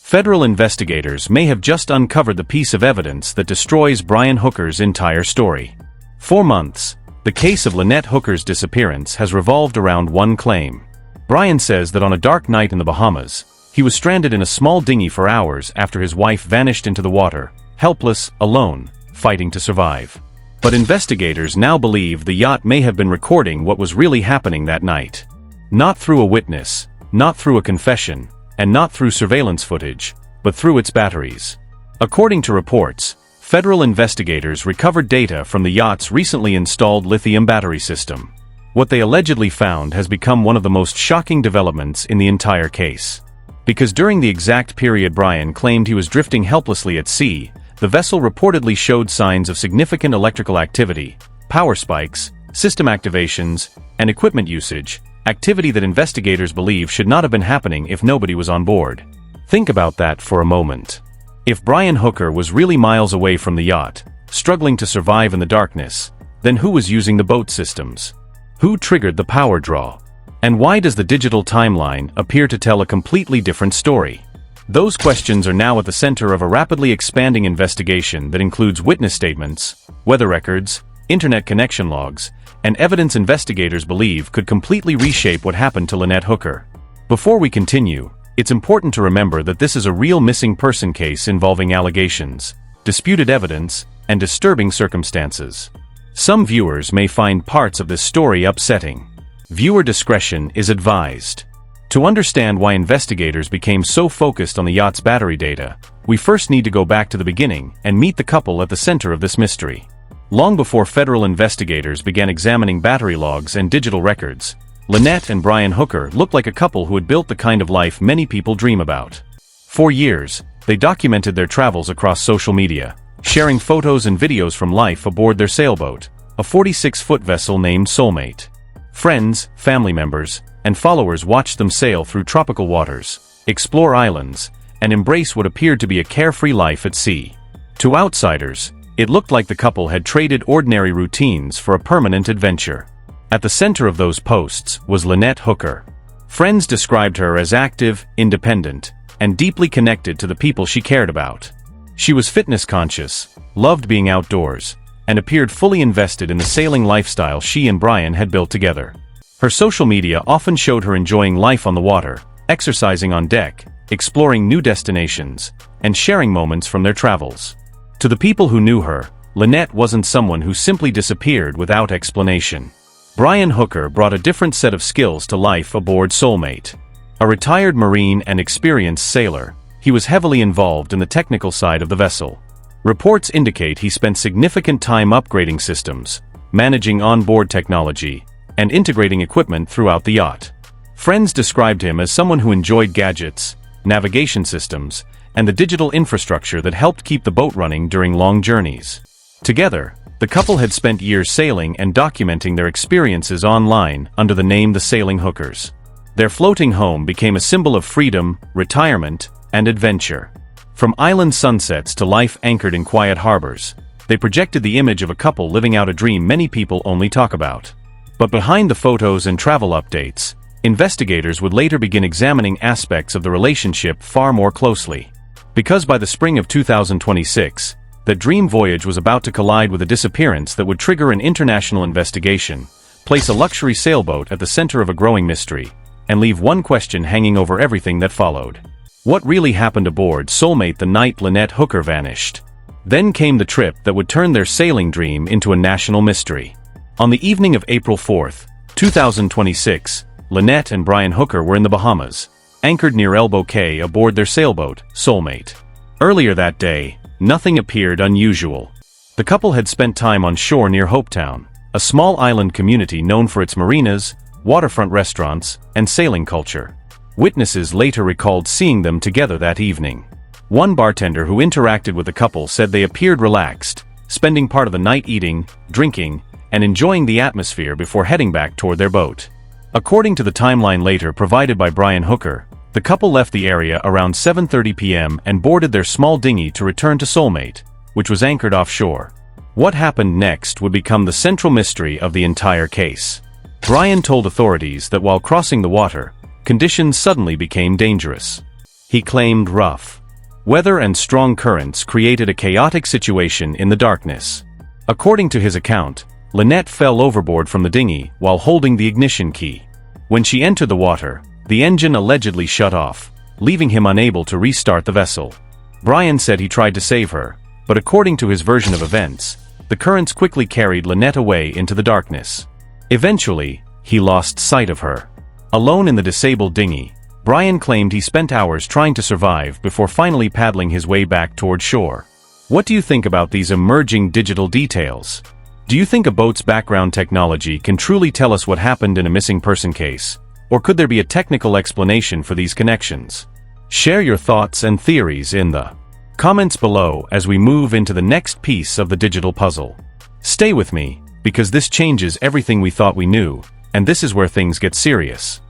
Federal investigators may have just uncovered the piece of evidence that destroys Brian Hooker's entire story. For months, the case of Lynette Hooker's disappearance has revolved around one claim. Brian says that on a dark night in the Bahamas, he was stranded in a small dinghy for hours after his wife vanished into the water, helpless, alone, fighting to survive. But investigators now believe the yacht may have been recording what was really happening that night. Not through a witness, not through a confession, and not through surveillance footage, but through its batteries. According to reports, federal investigators recovered data from the yacht's recently installed lithium battery system. What they allegedly found has become one of the most shocking developments in the entire case. Because during the exact period Brian claimed he was drifting helplessly at sea, the vessel reportedly showed signs of significant electrical activity, power spikes, system activations, and equipment usage, activity that investigators believe should not have been happening if nobody was on board. Think about that for a moment. If Brian Hooker was really miles away from the yacht, struggling to survive in the darkness, then who was using the boat systems? Who triggered the power draw? And why does the digital timeline appear to tell a completely different story? Those questions are now at the center of a rapidly expanding investigation that includes witness statements, weather records, internet connection logs, and evidence investigators believe could completely reshape what happened to Lynette Hooker. Before we continue, it's important to remember that this is a real missing person case involving allegations, disputed evidence, and disturbing circumstances. Some viewers may find parts of this story upsetting. Viewer discretion is advised. To understand why investigators became so focused on the yacht's battery data, we first need to go back to the beginning and meet the couple at the center of this mystery. Long before federal investigators began examining battery logs and digital records, Lynette and Brian Hooker looked like a couple who had built the kind of life many people dream about. For years, they documented their travels across social media, sharing photos and videos from life aboard their sailboat, a 46-foot vessel named Soulmate. Friends, family members, and followers watched them sail through tropical waters, explore islands, and embrace what appeared to be a carefree life at sea. To outsiders, it looked like the couple had traded ordinary routines for a permanent adventure. At the center of those posts was Lynette Hooker. Friends described her as active, independent, and deeply connected to the people she cared about. She was fitness conscious, loved being outdoors, and appeared fully invested in the sailing lifestyle she and Brian had built together. Her social media often showed her enjoying life on the water, exercising on deck, exploring new destinations, and sharing moments from their travels. To the people who knew her, Lynette wasn't someone who simply disappeared without explanation. Brian Hooker brought a different set of skills to life aboard Soulmate. A retired Marine and experienced sailor, he was heavily involved in the technical side of the vessel. Reports indicate he spent significant time upgrading systems, managing onboard technology, and integrating equipment throughout the yacht. Friends described him as someone who enjoyed gadgets, navigation systems, and the digital infrastructure that helped keep the boat running during long journeys. Together, the couple had spent years sailing and documenting their experiences online under the name the Sailing Hookers. Their floating home became a symbol of freedom, retirement, and adventure. From island sunsets to life anchored in quiet harbors, they projected the image of a couple living out a dream many people only talk about. But behind the photos and travel updates, investigators would later begin examining aspects of the relationship far more closely. Because by the spring of 2026, the dream voyage was about to collide with a disappearance that would trigger an international investigation, place a luxury sailboat at the center of a growing mystery, and leave one question hanging over everything that followed. What really happened aboard Soulmate the night Lynette Hooker vanished? Then came the trip that would turn their sailing dream into a national mystery. On the evening of April 4, 2026, Lynette and Brian Hooker were in the Bahamas, anchored near Elbow Cay aboard their sailboat, Soulmate. Earlier that day, nothing appeared unusual. The couple had spent time on shore near Hopetown, a small island community known for its marinas, waterfront restaurants, and sailing culture. Witnesses later recalled seeing them together that evening. One bartender who interacted with the couple said they appeared relaxed, spending part of the night eating, drinking, and enjoying the atmosphere before heading back toward their boat. According to the timeline later provided by Brian Hooker, the couple left the area around 7:30 p.m. and boarded their small dinghy to return to Soulmate, which was anchored offshore. What happened next would become the central mystery of the entire case. Brian told authorities that while crossing the water, conditions suddenly became dangerous. He claimed rough weather and strong currents created a chaotic situation in the darkness. According to his account, Lynette fell overboard from the dinghy while holding the ignition key. When she entered the water, the engine allegedly shut off, leaving him unable to restart the vessel. Brian said he tried to save her, but according to his version of events, the currents quickly carried Lynette away into the darkness. Eventually, he lost sight of her. Alone in the disabled dinghy, Brian claimed he spent hours trying to survive before finally paddling his way back toward shore. What do you think about these emerging digital details? Do you think a boat's background technology can truly tell us what happened in a missing person case? Or could there be a technical explanation for these connections? Share your thoughts and theories in the comments below as we move into the next piece of the digital puzzle. Stay with me, because this changes everything we thought we knew, and this is where things get serious.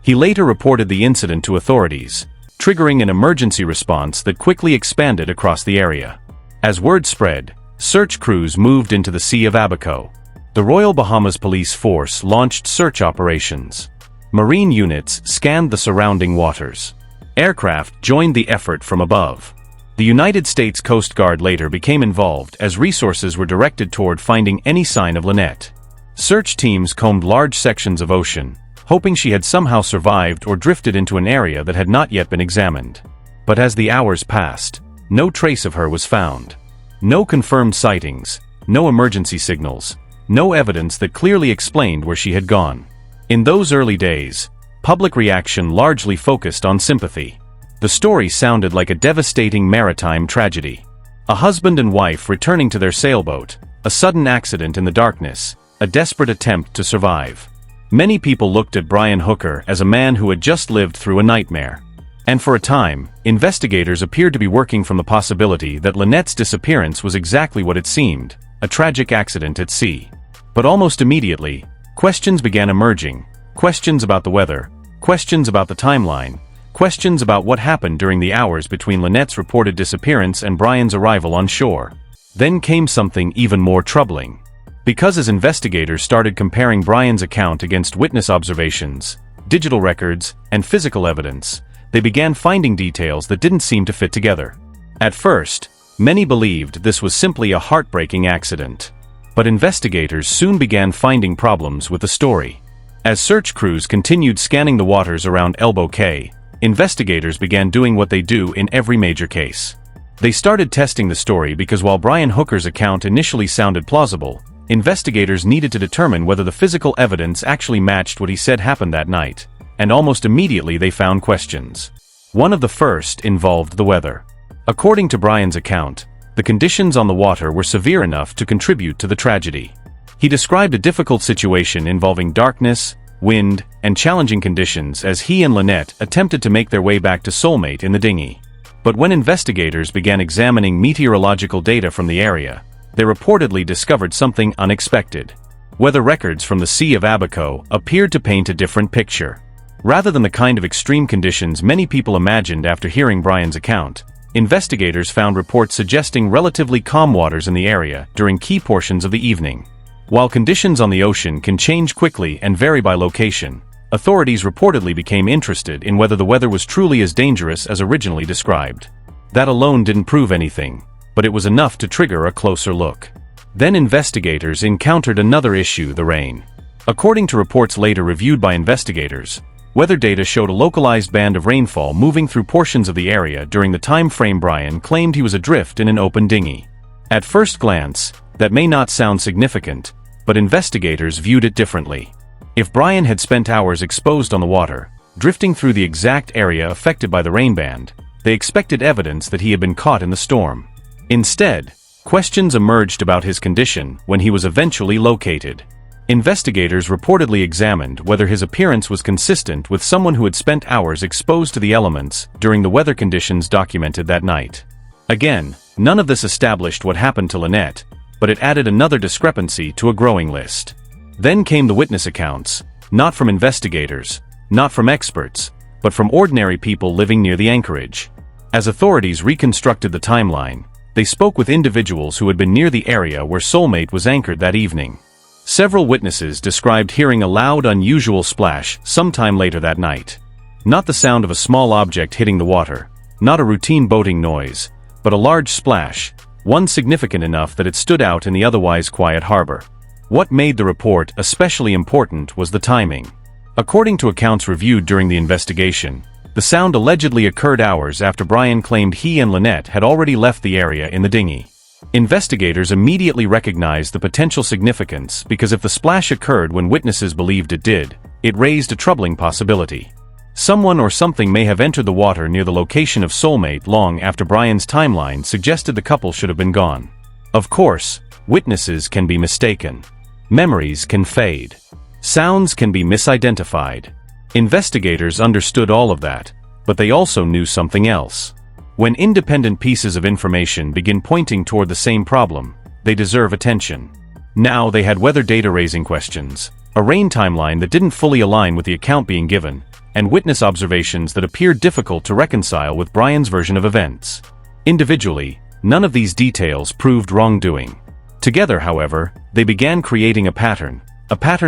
He later reported the incident to authorities, triggering an emergency response that quickly expanded across the area. As word spread, search crews moved into the Sea of Abaco. The Royal Bahamas Police Force launched search operations. Marine units scanned the surrounding waters. Aircraft joined the effort from above. The United States Coast Guard later became involved as resources were directed toward finding any sign of Lynette. Search teams combed large sections of ocean, hoping she had somehow survived or drifted into an area that had not yet been examined. But as the hours passed, no trace of her was found. No confirmed sightings, no emergency signals, no evidence that clearly explained where she had gone. In those early days, public reaction largely focused on sympathy. The story sounded like a devastating maritime tragedy. A husband and wife returning to their sailboat, a sudden accident in the darkness, a desperate attempt to survive. Many people looked at Brian Hooker as a man who had just lived through a nightmare. And for a time, investigators appeared to be working from the possibility that Lynette's disappearance was exactly what it seemed, a tragic accident at sea. But almost immediately, questions began emerging. Questions about the weather, questions about the timeline, questions about what happened during the hours between Lynette's reported disappearance and Brian's arrival on shore. Then came something even more troubling. Because as investigators started comparing Brian's account against witness observations, digital records, and physical evidence, they began finding details that didn't seem to fit together. At first, many believed this was simply a heartbreaking accident. But investigators soon began finding problems with the story. As search crews continued scanning the waters around Elbow Cay, investigators began doing what they do in every major case. They started testing the story because while Brian Hooker's account initially sounded plausible, investigators needed to determine whether the physical evidence actually matched what he said happened that night, and almost immediately they found questions. One of the first involved the weather. According to Brian's account, the conditions on the water were severe enough to contribute to the tragedy. He described a difficult situation involving darkness, wind, and challenging conditions as he and Lynette attempted to make their way back to Soulmate in the dinghy. But when investigators began examining meteorological data from the area, they reportedly discovered something unexpected. Weather records from the Sea of Abaco appeared to paint a different picture. Rather than the kind of extreme conditions many people imagined after hearing Brian's account, investigators found reports suggesting relatively calm waters in the area during key portions of the evening. While conditions on the ocean can change quickly and vary by location, authorities reportedly became interested in whether the weather was truly as dangerous as originally described. That alone didn't prove anything, but it was enough to trigger a closer look. Then investigators encountered another issue: the rain. According to reports later reviewed by investigators, weather data showed a localized band of rainfall moving through portions of the area during the time frame Brian claimed he was adrift in an open dinghy. At first glance, that may not sound significant, but investigators viewed it differently. If Brian had spent hours exposed on the water, drifting through the exact area affected by the rain band, they expected evidence that he had been caught in the storm. Instead, questions emerged about his condition when he was eventually located. Investigators reportedly examined whether his appearance was consistent with someone who had spent hours exposed to the elements during the weather conditions documented that night. Again, none of this established what happened to Lynette, but it added another discrepancy to a growing list. Then came the witness accounts, not from investigators, not from experts, but from ordinary people living near the anchorage. As authorities reconstructed the timeline, they spoke with individuals who had been near the area where Soulmate was anchored that evening. Several witnesses described hearing a loud, unusual splash sometime later that night. Not the sound of a small object hitting the water, not a routine boating noise, but a large splash, one significant enough that it stood out in the otherwise quiet harbor. What made the report especially important was the timing. According to accounts reviewed during the investigation, the sound allegedly occurred hours after Brian claimed he and Lynette had already left the area in the dinghy. Investigators immediately recognized the potential significance because if the splash occurred when witnesses believed it did, it raised a troubling possibility. Someone or something may have entered the water near the location of Soulmate long after Brian's timeline suggested the couple should have been gone. Of course, witnesses can be mistaken. Memories can fade. Sounds can be misidentified. Investigators understood all of that, but they also knew something else. When independent pieces of information begin pointing toward the same problem, they deserve attention. Now they had weather data raising questions, a rain timeline that didn't fully align with the account being given, and witness observations that appeared difficult to reconcile with Brian's version of events. Individually, none of these details proved wrongdoing. Together, however, they began creating a pattern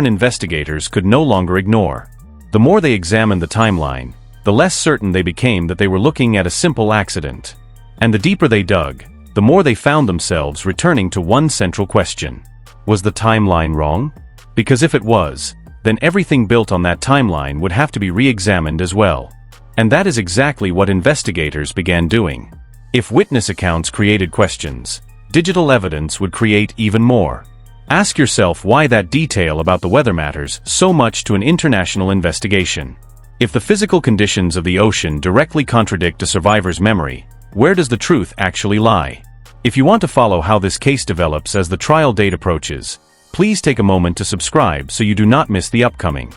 investigators could no longer ignore. The more they examined the timeline, the less certain they became that they were looking at a simple accident. And the deeper they dug, the more they found themselves returning to one central question. Was the timeline wrong? Because if it was, then everything built on that timeline would have to be re-examined as well. And that is exactly what investigators began doing. If witness accounts created questions, digital evidence would create even more. Ask yourself why that detail about the weather matters so much to an international investigation. If the physical conditions of the ocean directly contradict a survivor's memory, where does the truth actually lie? If you want to follow how this case develops as the trial date approaches, please take a moment to subscribe so you do not miss the upcoming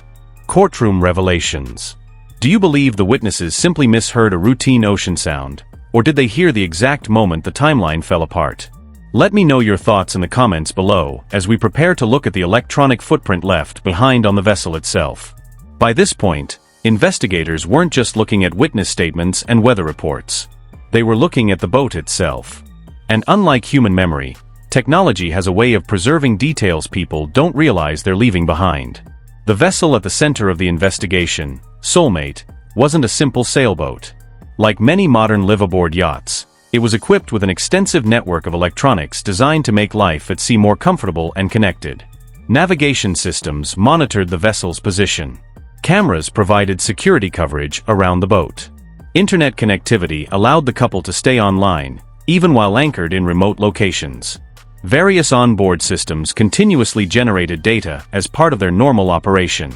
courtroom revelations. Do you believe the witnesses simply misheard a routine ocean sound, or did they hear the exact moment the timeline fell apart? Let me know your thoughts in the comments below as we prepare to look at the electronic footprint left behind on the vessel itself. By this point, investigators weren't just looking at witness statements and weather reports. They were looking at the boat itself. And unlike human memory, technology has a way of preserving details people don't realize they're leaving behind. The vessel at the center of the investigation, Soulmate, wasn't a simple sailboat. Like many modern live-aboard yachts, it was equipped with an extensive network of electronics designed to make life at sea more comfortable and connected. Navigation systems monitored the vessel's position. Cameras provided security coverage around the boat. Internet connectivity allowed the couple to stay online, even while anchored in remote locations. Various onboard systems continuously generated data as part of their normal operation.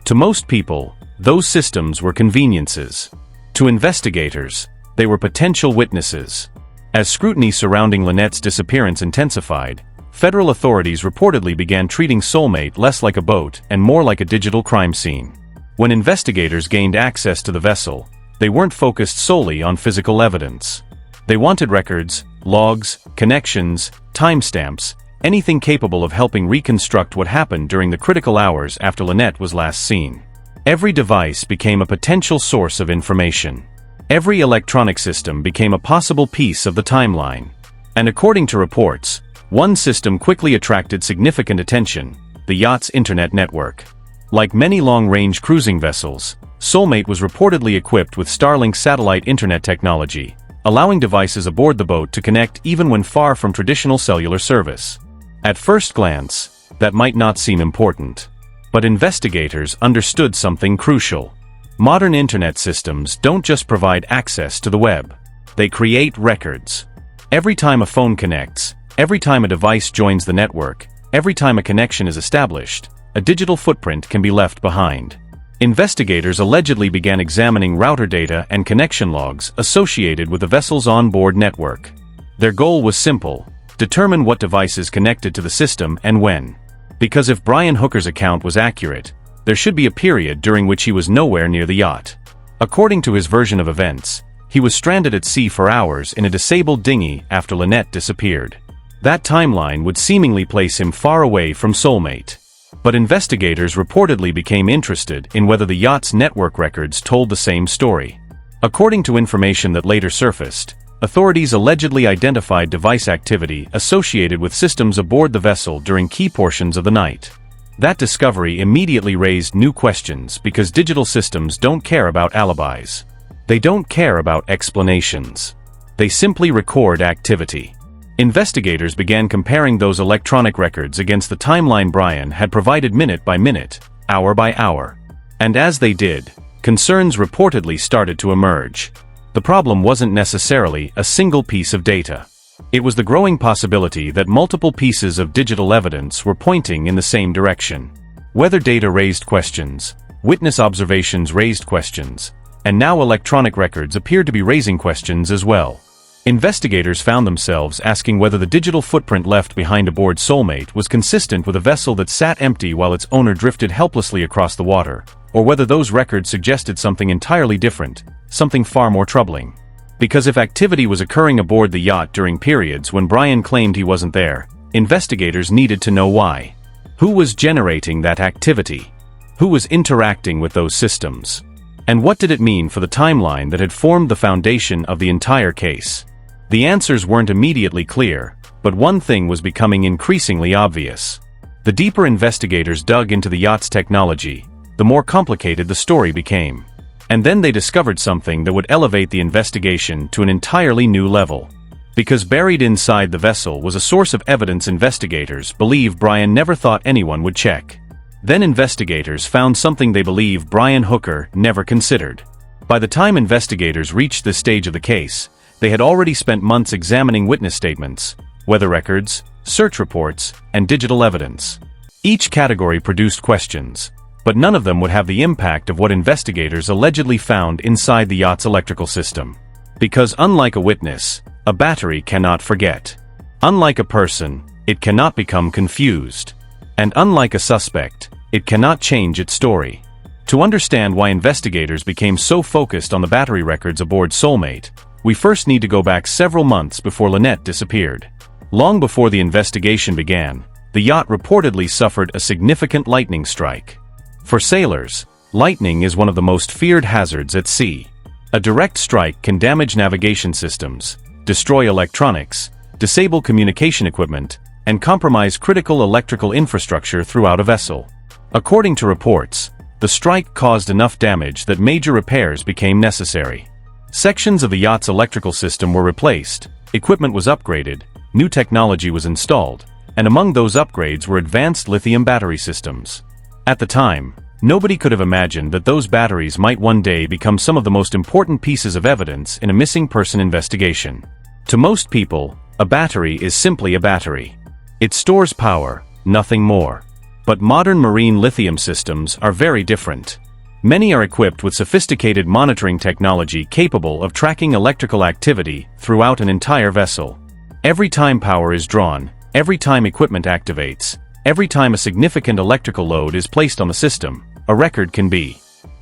To most people, those systems were conveniences. To investigators, they were potential witnesses. As scrutiny surrounding Lynette's disappearance intensified, federal authorities reportedly began treating Soulmate less like a boat and more like a digital crime scene. When investigators gained access to the vessel, they weren't focused solely on physical evidence. They wanted records, logs, connections, timestamps, anything capable of helping reconstruct what happened during the critical hours after Lynette was last seen. Every device became a potential source of information. Every electronic system became a possible piece of the timeline. And according to reports, one system quickly attracted significant attention: the yacht's internet network. Like many long-range cruising vessels, Soulmate was reportedly equipped with Starlink satellite internet technology, allowing devices aboard the boat to connect even when far from traditional cellular service. At first glance, that might not seem important. But investigators understood something crucial. Modern internet systems don't just provide access to the web. They create records. Every time a phone connects, every time a device joins the network, every time a connection is established, a digital footprint can be left behind. Investigators allegedly began examining router data and connection logs associated with the vessel's onboard network. Their goal was simple: determine what devices connected to the system and when. Because if Brian Hooker's account was accurate, there should be a period during which he was nowhere near the yacht. According to his version of events, he was stranded at sea for hours in a disabled dinghy after Lynette disappeared. That timeline would seemingly place him far away from Soulmate. But investigators reportedly became interested in whether the yacht's network records told the same story. According to information that later surfaced, authorities allegedly identified device activity associated with systems aboard the vessel during key portions of the night. That discovery immediately raised new questions because digital systems don't care about alibis. They don't care about explanations. They simply record activity. Investigators began comparing those electronic records against the timeline Brian had provided minute by minute, hour by hour. And as they did, concerns reportedly started to emerge. The problem wasn't necessarily a single piece of data. It was the growing possibility that multiple pieces of digital evidence were pointing in the same direction. Weather data raised questions, witness observations raised questions, and now electronic records appeared to be raising questions as well. Investigators found themselves asking whether the digital footprint left behind aboard Soulmate was consistent with a vessel that sat empty while its owner drifted helplessly across the water, or whether those records suggested something entirely different, something far more troubling. Because if activity was occurring aboard the yacht during periods when Brian claimed he wasn't there, investigators needed to know why. Who was generating that activity? Who was interacting with those systems? And what did it mean for the timeline that had formed the foundation of the entire case? The answers weren't immediately clear, but one thing was becoming increasingly obvious. The deeper investigators dug into the yacht's technology, the more complicated the story became. And then they discovered something that would elevate the investigation to an entirely new level. Because buried inside the vessel was a source of evidence investigators believe Brian never thought anyone would check. Then investigators found something they believe Brian Hooker never considered. By the time investigators reached this stage of the case, they had already spent months examining witness statements, weather records, search reports, and digital evidence. Each category produced questions, but none of them would have the impact of what investigators allegedly found inside the yacht's electrical system. Because unlike a witness, a battery cannot forget. Unlike a person, it cannot become confused. And unlike a suspect, it cannot change its story. To understand why investigators became so focused on the battery records aboard Soulmate, we first need to go back several months before Lynette disappeared. Long before the investigation began, the yacht reportedly suffered a significant lightning strike. For sailors, lightning is one of the most feared hazards at sea. A direct strike can damage navigation systems, destroy electronics, disable communication equipment, and compromise critical electrical infrastructure throughout a vessel. According to reports, the strike caused enough damage that major repairs became necessary. Sections of the yacht's electrical system were replaced, equipment was upgraded, new technology was installed, and among those upgrades were advanced lithium battery systems. At the time, nobody could have imagined that those batteries might one day become some of the most important pieces of evidence in a missing person investigation. To most people, a battery is simply a battery. It stores power, nothing more. But modern marine lithium systems are very different. Many are equipped with sophisticated monitoring technology capable of tracking electrical activity throughout an entire vessel. Every time power is drawn, every time equipment activates, every time a significant electrical load is placed on the system, a record can be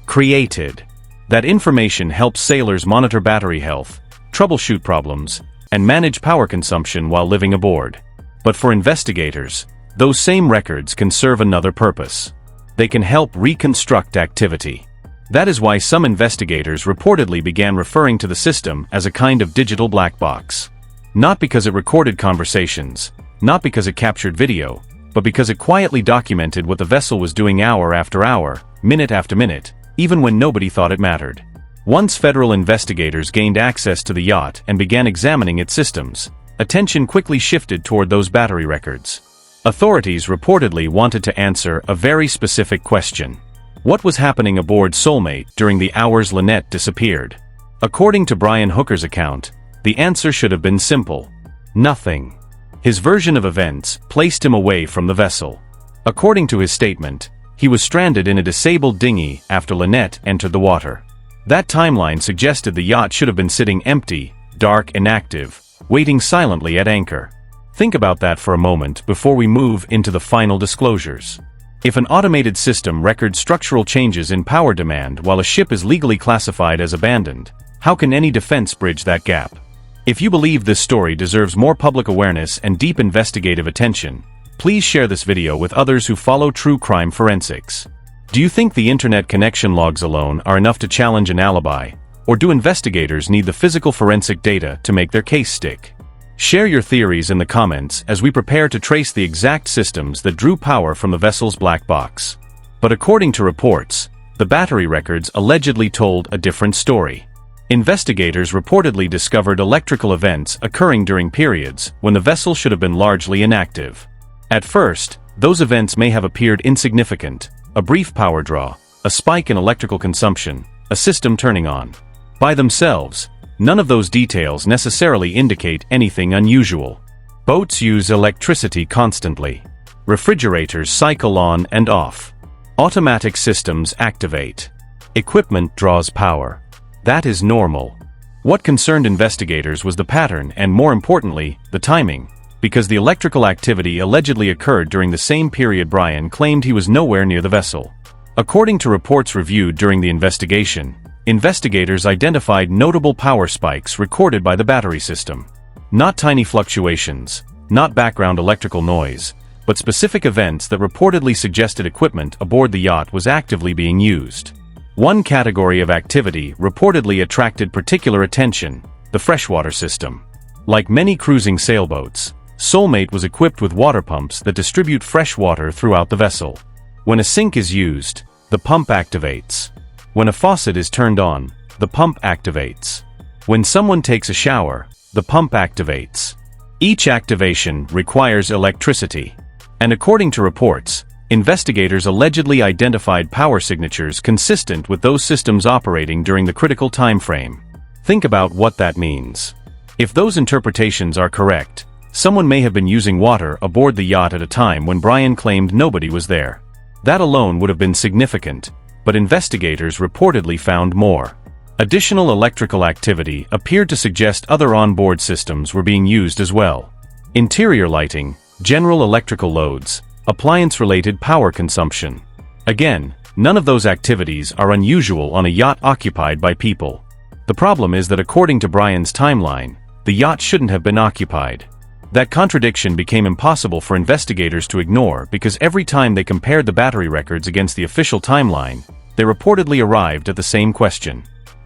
created. That information helps sailors monitor battery health, troubleshoot problems, and manage power consumption while living aboard. But for investigators, those same records can serve another purpose. They can help reconstruct activity. That is why some investigators reportedly began referring to the system as a kind of digital black box. Not because it recorded conversations, not because it captured video, but because it quietly documented what the vessel was doing hour after hour, minute after minute, even when nobody thought it mattered. Once federal investigators gained access to the yacht and began examining its systems, attention quickly shifted toward those battery records. Authorities reportedly wanted to answer a very specific question. What was happening aboard Soulmate during the hours Lynette disappeared? According to Brian Hooker's account, the answer should have been simple. Nothing. His version of events placed him away from the vessel. According to his statement, he was stranded in a disabled dinghy after Lynette entered the water. That timeline suggested the yacht should have been sitting empty, dark, inactive, waiting silently at anchor. Think about that for a moment before we move into the final disclosures. If an automated system records structural changes in power demand while a ship is legally classified as abandoned, how can any defense bridge that gap? If you believe this story deserves more public awareness and deep investigative attention, please share this video with others who follow true crime forensics. Do you think the internet connection logs alone are enough to challenge an alibi, or do investigators need the physical forensic data to make their case stick? Share your theories in the comments as we prepare to trace the exact systems that drew power from the vessel's black box. But according to reports, the battery records allegedly told a different story. Investigators reportedly discovered electrical events occurring during periods when the vessel should have been largely inactive. At first, those events may have appeared insignificant: a brief power draw, a spike in electrical consumption, a system turning on. By themselves, none of those details necessarily indicate anything unusual. Boats use electricity constantly. Refrigerators cycle on and off. Automatic systems activate. Equipment draws power. That is normal. What concerned investigators was the pattern and, more importantly, the timing, because the electrical activity allegedly occurred during the same period Brian claimed he was nowhere near the vessel. According to reports reviewed during the investigation, investigators identified notable power spikes recorded by the battery system. Not tiny fluctuations, not background electrical noise, but specific events that reportedly suggested equipment aboard the yacht was actively being used. One category of activity reportedly attracted particular attention: the freshwater system. Like many cruising sailboats, Soulmate was equipped with water pumps that distribute fresh water throughout the vessel. When a sink is used, the pump activates. When a faucet is turned on, the pump activates. When someone takes a shower, the pump activates. Each activation requires electricity. And according to reports, investigators allegedly identified power signatures consistent with those systems operating during the critical time frame. Think about what that means. If those interpretations are correct, someone may have been using water aboard the yacht at a time when Brian claimed nobody was there. That alone would have been significant, but investigators reportedly found more. Additional electrical activity appeared to suggest other onboard systems were being used as well. Interior lighting, general electrical loads, appliance-related power consumption. Again, none of those activities are unusual on a yacht occupied by people. The problem is that according to Brian's timeline, the yacht shouldn't have been occupied. That contradiction became impossible for investigators to ignore because every time they compared the battery records against the official timeline, they reportedly arrived at the same question.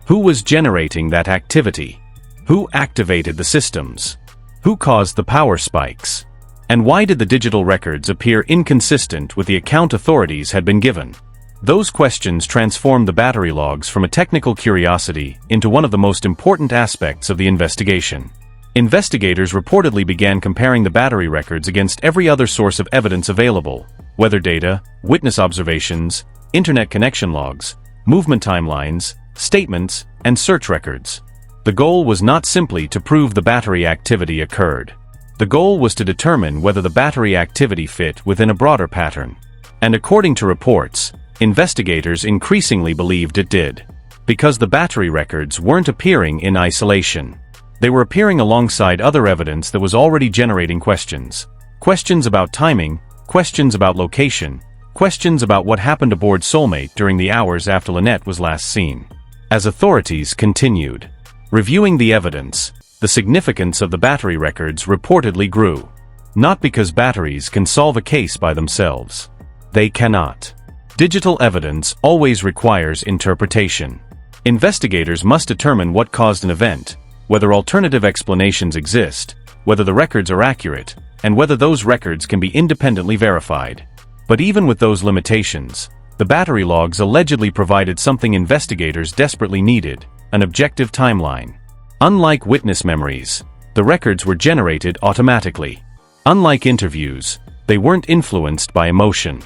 Who was generating that activity? Who activated the systems? Who caused the power spikes? And why did the digital records appear inconsistent with the account authorities had been given? Those questions transformed the battery logs from a technical curiosity into one of the most important aspects of the investigation. Investigators reportedly began comparing the battery records against every other source of evidence available: weather data, witness observations, internet connection logs, movement timelines, statements, and search records. The goal was not simply to prove the battery activity occurred. The goal was to determine whether the battery activity fit within a broader pattern. And according to reports, investigators increasingly believed it did. Because the battery records weren't appearing in isolation. They were appearing alongside other evidence that was already generating questions. Questions about timing, questions about location, questions about what happened aboard Soulmate during the hours after Lynette was last seen. As authorities continued reviewing the evidence, the significance of the battery records reportedly grew. Not because batteries can solve a case by themselves. They cannot. Digital evidence always requires interpretation. Investigators must determine what caused an event, whether alternative explanations exist, whether the records are accurate, and whether those records can be independently verified. But even with those limitations, the battery logs allegedly provided something investigators desperately needed: an objective timeline. Unlike witness memories, the records were generated automatically. Unlike interviews, they weren't influenced by emotion.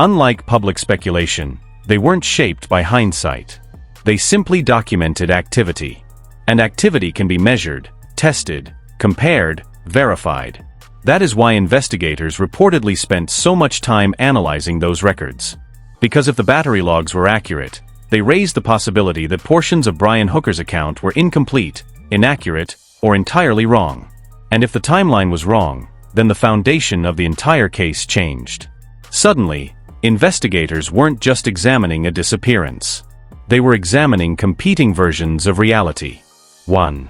Unlike public speculation, they weren't shaped by hindsight. They simply documented activity. And activity can be measured, tested, compared, verified. That is why investigators reportedly spent so much time analyzing those records. Because if the battery logs were accurate, they raised the possibility that portions of Brian Hooker's account were incomplete, inaccurate, or entirely wrong. And if the timeline was wrong, then the foundation of the entire case changed. Suddenly, investigators weren't just examining a disappearance. They were examining competing versions of reality. One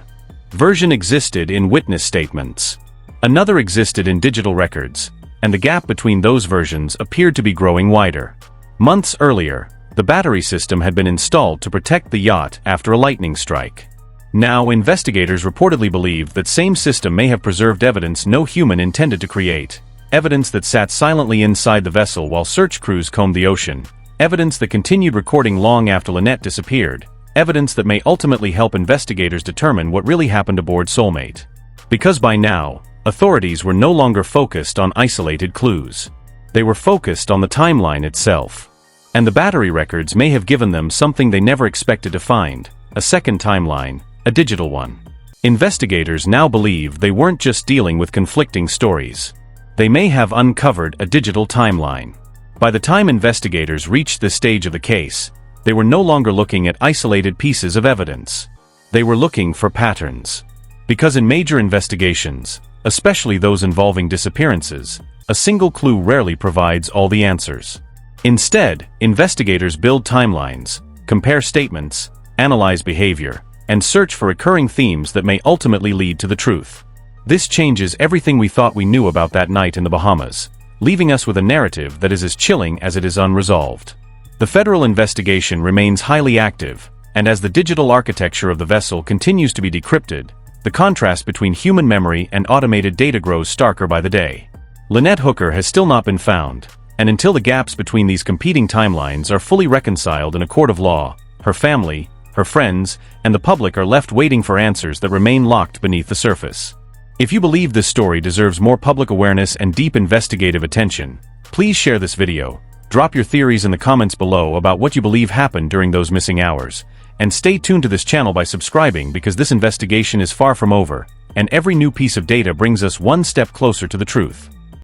version existed in witness statements. Another existed in digital records, and the gap between those versions appeared to be growing wider. Months earlier, the battery system had been installed to protect the yacht after a lightning strike. Now, investigators reportedly believe that same system may have preserved evidence no human intended to create. Evidence that sat silently inside the vessel while search crews combed the ocean. Evidence that continued recording long after Lynette disappeared. Evidence that may ultimately help investigators determine what really happened aboard Soulmate. Because by now, authorities were no longer focused on isolated clues. They were focused on the timeline itself. And the battery records may have given them something they never expected to find: a second timeline, a digital one. Investigators now believe they weren't just dealing with conflicting stories. They may have uncovered a digital timeline. By the time investigators reached this stage of the case, they were no longer looking at isolated pieces of evidence. They were looking for patterns. Because in major investigations, especially those involving disappearances, a single clue rarely provides all the answers. Instead, investigators build timelines, compare statements, analyze behavior, and search for recurring themes that may ultimately lead to the truth. This changes everything we thought we knew about that night in the Bahamas, leaving us with a narrative that is as chilling as it is unresolved. The federal investigation remains highly active, and as the digital architecture of the vessel continues to be decrypted, the contrast between human memory and automated data grows starker by the day. Lynette Hooker has still not been found, and until the gaps between these competing timelines are fully reconciled in a court of law, her family, her friends, and the public are left waiting for answers that remain locked beneath the surface. If you believe this story deserves more public awareness and deep investigative attention, please share this video, drop your theories in the comments below about what you believe happened during those missing hours, and stay tuned to this channel by subscribing because this investigation is far from over, and every new piece of data brings us one step closer to the truth.